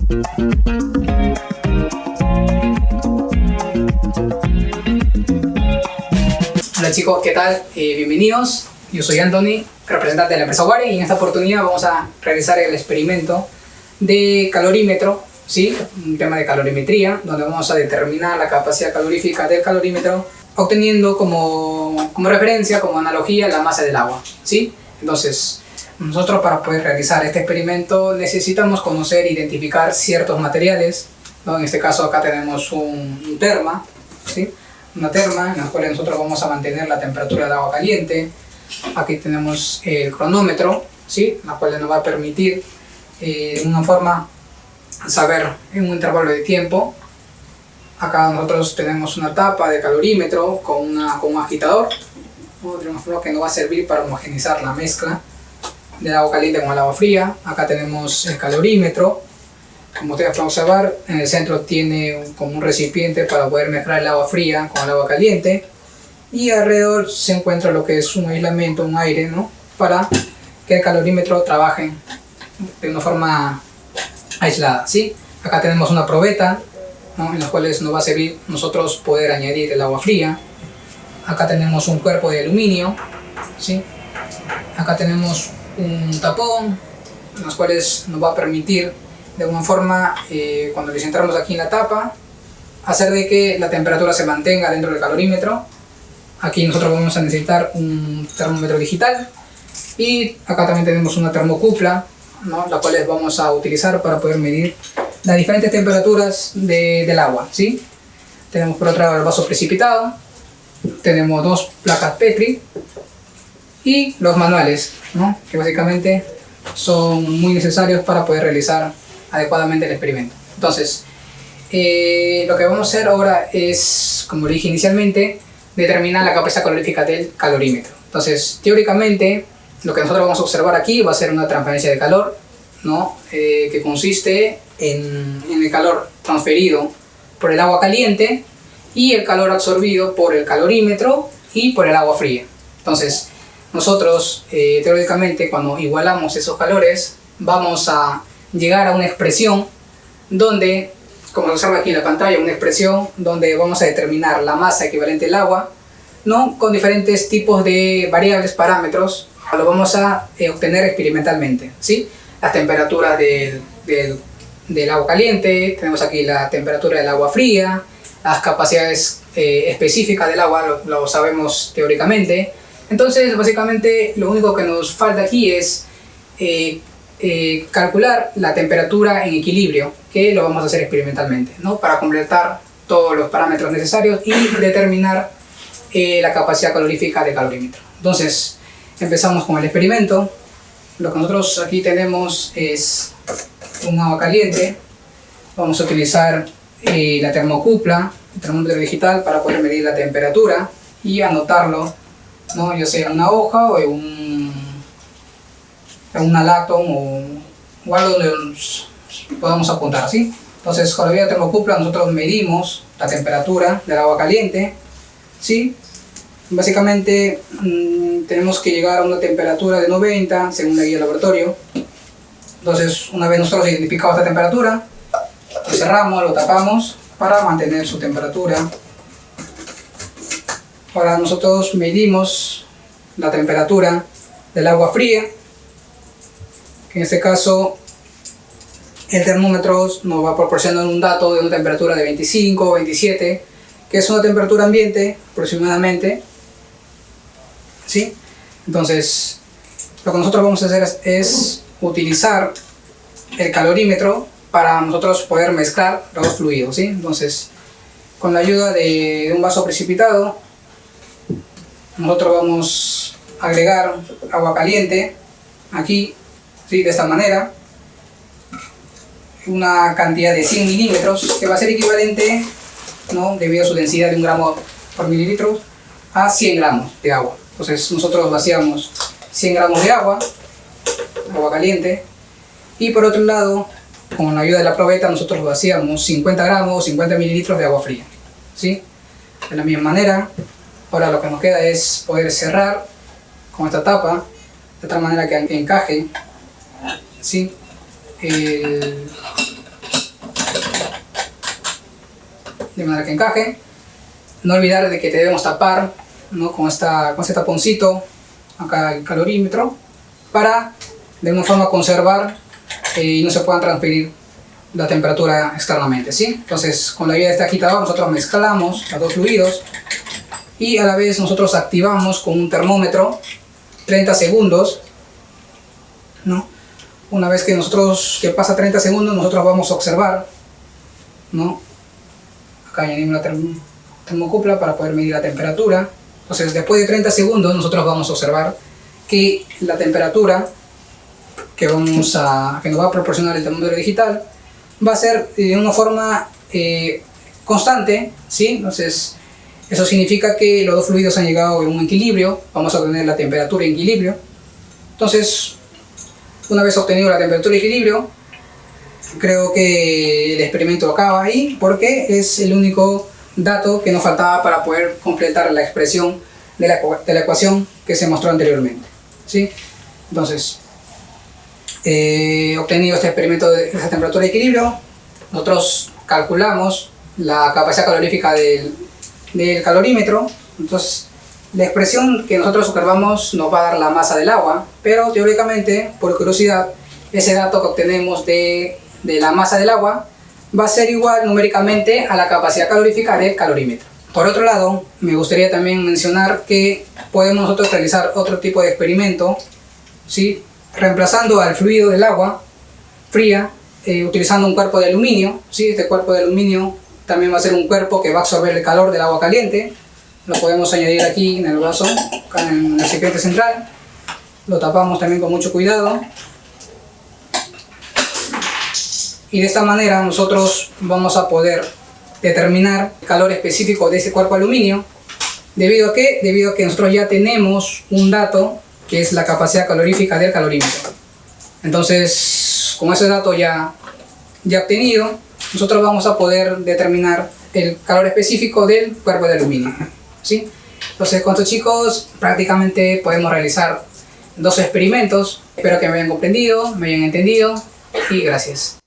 Hola chicos, ¿qué tal? Bienvenidos. Yo soy Anthony, representante de la empresa Ware, y en esta oportunidad vamos a realizar el experimento de calorímetro, ¿sí? Un tema de calorimetría, donde vamos a determinar la capacidad calorífica del calorímetro, obteniendo como referencia, como analogía, la masa del agua, ¿sí? Entonces, nosotros para poder realizar este experimento necesitamos conocer e identificar ciertos materiales, ¿no? En este caso acá tenemos un terma, ¿sí? Una terma en la cual nosotros vamos a mantener la temperatura del agua caliente. Aquí tenemos el cronómetro, ¿sí? La cual nos va a permitir de una forma saber en un intervalo de tiempo. Acá nosotros tenemos una tapa de calorímetro con un agitador, ¿no? De una forma que nos va a servir para homogeneizar la mezcla del agua caliente con el agua fría. Acá tenemos el calorímetro. Como ustedes pueden observar, en el centro tiene como un recipiente para poder mezclar el agua fría con el agua caliente, y alrededor se encuentra lo que es un aislamiento, un aire, ¿no? Para que el calorímetro trabaje de una forma aislada, ¿sí? Acá tenemos una probeta, ¿no? En las cuales nos va a servir nosotros poder añadir el agua fría. Acá tenemos un cuerpo de aluminio, ¿sí? Acá tenemos un tapón, en los cuales nos va a permitir de alguna forma, cuando le centramos aquí en la tapa, hacer de que la temperatura se mantenga dentro del calorímetro. Aquí nosotros vamos a necesitar un termómetro digital, y acá también tenemos una termocupla, ¿no? La cual vamos a utilizar para poder medir las diferentes temperaturas del agua, ¿sí? Tenemos por otro lado el vaso precipitado, tenemos dos placas Petri y los manuales, ¿no? Que básicamente son muy necesarios para poder realizar adecuadamente el experimento. Entonces, lo que vamos a hacer ahora es, como le dije inicialmente, determinar la capacidad calorífica del calorímetro. Entonces, teóricamente, lo que nosotros vamos a observar aquí va a ser una transferencia de calor, ¿no? Que consiste en el calor transferido por el agua caliente y el calor absorbido por el calorímetro y por el agua fría. Entonces, nosotros, teóricamente, cuando igualamos esos calores, vamos a llegar a una expresión donde, como se observa aquí en la pantalla, una expresión donde vamos a determinar la masa equivalente al agua, ¿no? Con diferentes tipos de variables, parámetros. Lo vamos a obtener experimentalmente, ¿sí? Las temperaturas del agua caliente, tenemos aquí la temperatura del agua fría, las capacidades específicas del agua, lo sabemos teóricamente. Entonces, básicamente, lo único que nos falta aquí es calcular la temperatura en equilibrio, que lo vamos a hacer experimentalmente, ¿no? Para completar todos los parámetros necesarios y determinar la capacidad calorífica del calorímetro. Entonces, empezamos con el experimento. Lo que nosotros aquí tenemos es un agua caliente. Vamos a utilizar la termocupla, el termómetro digital, para poder medir la temperatura y anotarlo, ¿no? Ya sea en una hoja o en una lacton o algo donde podamos apuntar, ¿sí? Entonces, con la vía de termocupla nosotros medimos la temperatura del agua caliente, ¿sí? Básicamente tenemos que llegar a una temperatura de 90 según la guía de laboratorio. Entonces, una vez nosotros identificamos esta temperatura, lo cerramos, lo tapamos para mantener su temperatura. Ahora nosotros medimos la temperatura del agua fría, que en este caso el termómetro nos va a proporcionar un dato de una temperatura de 25 o 27, que es una temperatura ambiente aproximadamente, ¿sí? Entonces, lo que nosotros vamos a hacer es utilizar el calorímetro para nosotros poder mezclar los dos fluidos, ¿sí? Entonces, con la ayuda de un vaso precipitado, nosotros vamos a agregar agua caliente aquí, ¿sí? De esta manera, una cantidad de 100 milímetros, que va a ser equivalente, ¿no? Debido a su densidad de 1 gramo por mililitro, a 100 gramos de agua. Entonces nosotros vaciamos 100 gramos de agua caliente, y por otro lado, con la ayuda de la probeta, nosotros vaciamos 50 gramos, 50 mililitros de agua fría, ¿sí? De la misma manera, ahora lo que nos queda es poder cerrar con esta tapa, de tal manera que encaje, ¿sí? de manera que encaje. No olvidar de que debemos tapar, ¿no?, con este taponcito acá el calorímetro, para de alguna forma conservar y no se puedan transferir la temperatura externamente, ¿sí? Entonces, con la ayuda de este agitador nosotros mezclamos los dos fluidos y a la vez nosotros activamos con un termómetro 30 segundos, ¿no? Una vez que pasa 30 segundos, nosotros vamos a observar, ¿no? Acá añadimos la termocupla para poder medir la temperatura. Entonces, después de 30 segundos, nosotros vamos a observar que la temperatura que nos va a proporcionar el termómetro digital va a ser de una forma constante, ¿sí? Entonces, eso significa que los dos fluidos han llegado a un equilibrio. Vamos a obtener la temperatura en equilibrio. Entonces, una vez obtenido la temperatura en equilibrio, creo que el experimento acaba ahí, porque es el único dato que nos faltaba para poder completar la expresión de la ecuación que se mostró anteriormente, ¿sí? Entonces, obtenido este experimento de esa temperatura de equilibrio, nosotros calculamos la capacidad calorífica del calorímetro. Entonces, la expresión que nosotros observamos nos va a dar la masa del agua, pero teóricamente, por curiosidad, ese dato que obtenemos de la masa del agua va a ser igual numéricamente a la capacidad calorífica del calorímetro. Por otro lado, me gustaría también mencionar que podemos nosotros realizar otro tipo de experimento, ¿sí?, reemplazando al fluido del agua fría, utilizando un cuerpo de aluminio, ¿sí? Este cuerpo de aluminio también va a ser un cuerpo que va a absorber el calor del agua caliente. Lo podemos añadir aquí en el vaso, acá en el recipiente central. Lo tapamos también con mucho cuidado. Y de esta manera nosotros vamos a poder determinar el calor específico de ese cuerpo de aluminio. ¿Debido a qué? Debido a que nosotros ya tenemos un dato que es la capacidad calorífica del calorímetro. Entonces, con ese dato ya obtenido, nosotros vamos a poder determinar el calor específico del cuerpo de aluminio, ¿sí? Entonces, con estos chicos prácticamente podemos realizar 2 experimentos. Espero que me hayan comprendido, me hayan entendido, y gracias.